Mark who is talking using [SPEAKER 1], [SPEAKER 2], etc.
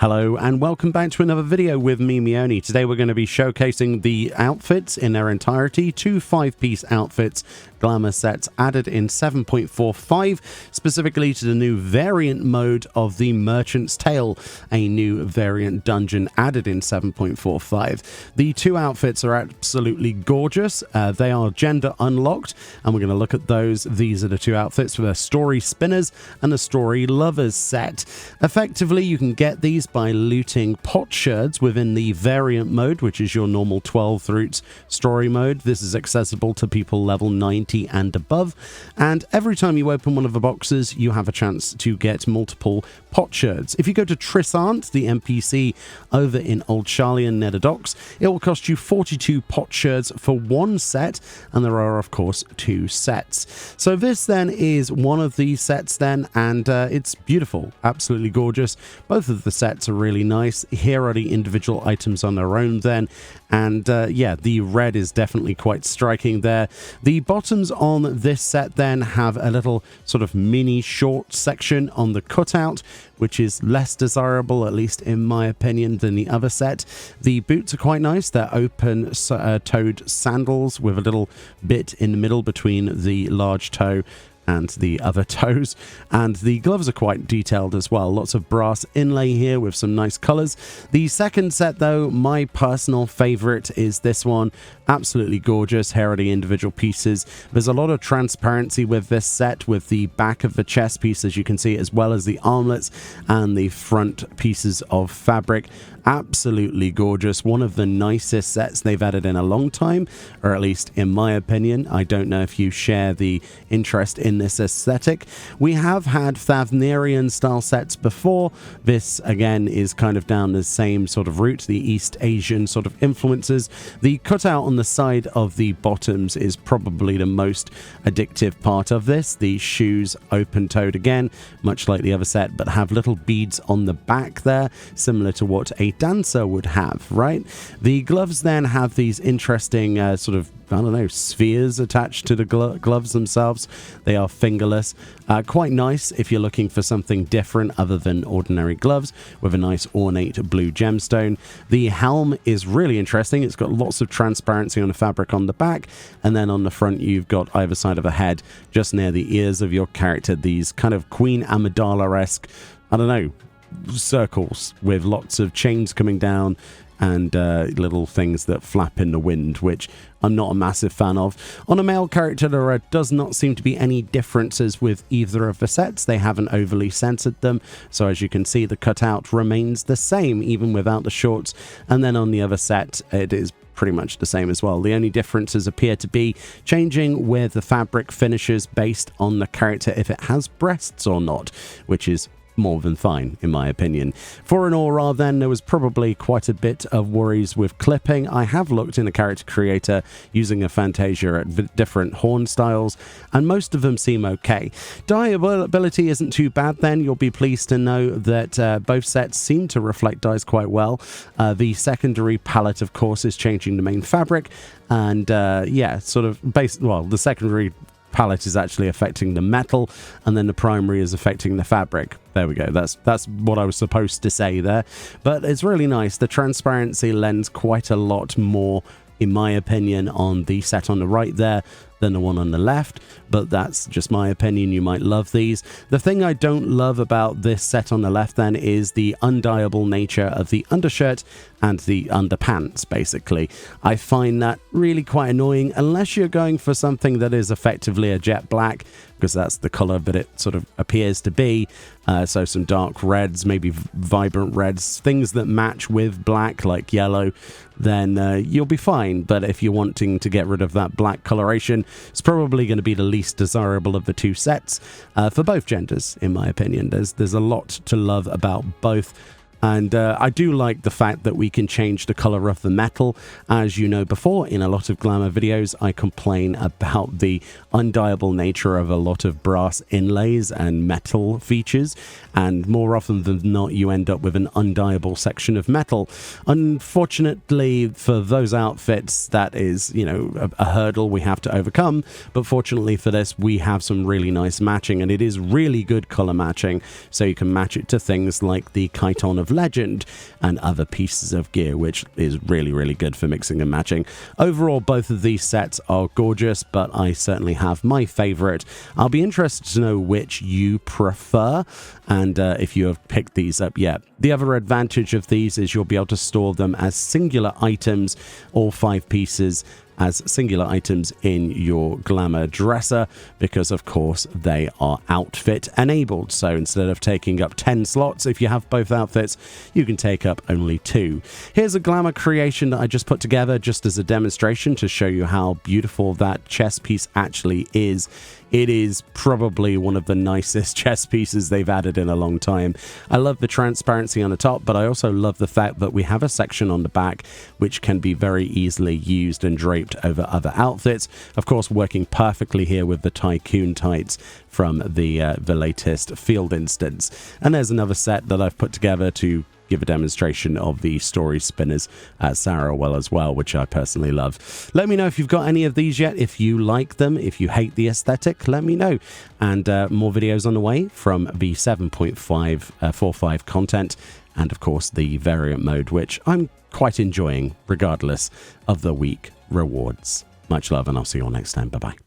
[SPEAKER 1] Hello and welcome back to another video with me, Meoni. Today we're going to be showcasing the outfits in their entirety, two 5-piece outfits, glamour sets added in 7.45, specifically to the new variant mode of the Merchant's Tale, a new variant dungeon added in 7.45. The two outfits are absolutely gorgeous. They are gender unlocked, and we're going to look at those. These are the two outfits for the Story Spinners and the Story Lovers set. Effectively, you can get these by looting potsherds within the variant mode, which is your normal 12 routes story mode. This is accessible to people level 90 and above, and every time you open one of the boxes you have a chance to get multiple potsherds. If you go to Trissant, the NPC over in Old Charlie and Nether Docks, it will cost you 42 potsherds for one set, and there are of course two sets. So this then is one of these sets then, and it's beautiful, absolutely gorgeous. Both of the sets are really nice. Here are the individual items on their own then, and yeah, the red is definitely quite striking there. The bottoms on this set then have a little sort of mini short section on the cutout, which is less desirable, at least in my opinion, than the other set. The boots are quite nice. They're open-toed sandals with a little bit in the middle between the large toe and the other toes, and the gloves are quite detailed as well. Lots of brass inlay here with some nice colors. The second set though, my personal favorite, is this one. Absolutely gorgeous. Here are the individual pieces. There's a lot of transparency with this set, with the back of the chest piece, as you can see, as well as the armlets and the front pieces of fabric. Absolutely gorgeous. One of the nicest sets they've added in a long time, or at least in my opinion. I don't know if you share the interest in this aesthetic. We have had Thavnerian style sets before. This again is kind of down the same sort of route, the East Asian sort of influences. The cutout on the side of the bottoms is probably the most addictive part of this. The shoes open-toed again, much like the other set, but have little beads on the back there, similar to what a dancer would have, right? The gloves then have these interesting sort of, I don't know, spheres attached to the gloves themselves. They are fingerless. Quite nice if you're looking for something different other than ordinary gloves, with a nice ornate blue gemstone. The helm is really interesting. It's got lots of transparency on the fabric on the back, and then on the front you've got either side of the head, just near the ears of your character, these kind of Queen Amidala-esque, I don't know, circles with lots of chains coming down and little things that flap in the wind, which I'm not a massive fan of. On a male character, there does not seem to be any differences with either of the sets. They haven't overly censored them, so as you can see, the cutout remains the same even without the shorts. And then on the other set, it is pretty much the same as well. The only differences appear to be changing where the fabric finishes based on the character, if it has breasts or not, which is more than fine in my opinion. For an aura then, there was probably quite a bit of worries with clipping. I have looked in the character creator using a Fantasia at different horn styles, and most of them seem okay. Dyeability isn't too bad then. You'll be pleased to know that both sets seem to reflect dyes quite well. The secondary palette of course is changing the main fabric, and yeah, sort of the secondary palette is actually affecting the metal, and then the primary is affecting the fabric. There we go. That's what I was supposed to say there. But it's really nice. The transparency lends quite a lot more, in my opinion, on the set on the right there than the one on the left, but that's just my opinion. You might love these. The thing I don't love about this set on the left then is the undyeable nature of the undershirt and the underpants, basically. I find that really quite annoying, unless you're going for something that is effectively a jet black, because that's the color that it sort of appears to be. So some dark reds, maybe vibrant reds, things that match with black, like yellow, then you'll be fine. But if you're wanting to get rid of that black coloration, it's probably going to be the least desirable of the two sets for both genders, in my opinion. There's a lot to love about both. And I do like the fact that we can change the color of the metal. As you know before, in a lot of glamour videos, I complain about the undyeable nature of a lot of brass inlays and metal features. And more often than not, you end up with an undyeable section of metal. Unfortunately for those outfits, that is, you know, a hurdle we have to overcome. But fortunately for this, we have some really nice matching, and it is really good color matching. So you can match it to things like the Chiton of Legend, and other pieces of gear, which is really, really good for mixing and matching. Overall, both of these sets are gorgeous, but I certainly have my favorite. I'll be interested to know which you prefer, and if you have picked these up yet. The other advantage of these is you'll be able to store them as singular items, all 5 pieces as singular items in your glamour dresser, because of course they are outfit enabled. So instead of taking up 10 slots, if you have both outfits, you can take up only 2. Here's a glamour creation that I just put together just as a demonstration to show you how beautiful that chest piece actually is. It is probably one of the nicest chest pieces they've added in a long time. I love the transparency on the top, but I also love the fact that we have a section on the back which can be very easily used and draped over other outfits. Of course, working perfectly here with the Tycoon tights from the latest field instance. And there's another set that I've put together to give a demonstration of the story spinners at Sarawell as well, which I personally love. Let me know if you've got any of these yet, if you like them, if you hate the aesthetic, let me know. And more videos on the way from the 7.45 content, and of course the variant mode, which I'm quite enjoying regardless of the week rewards. Much love, and I'll see you all next time. Bye-bye.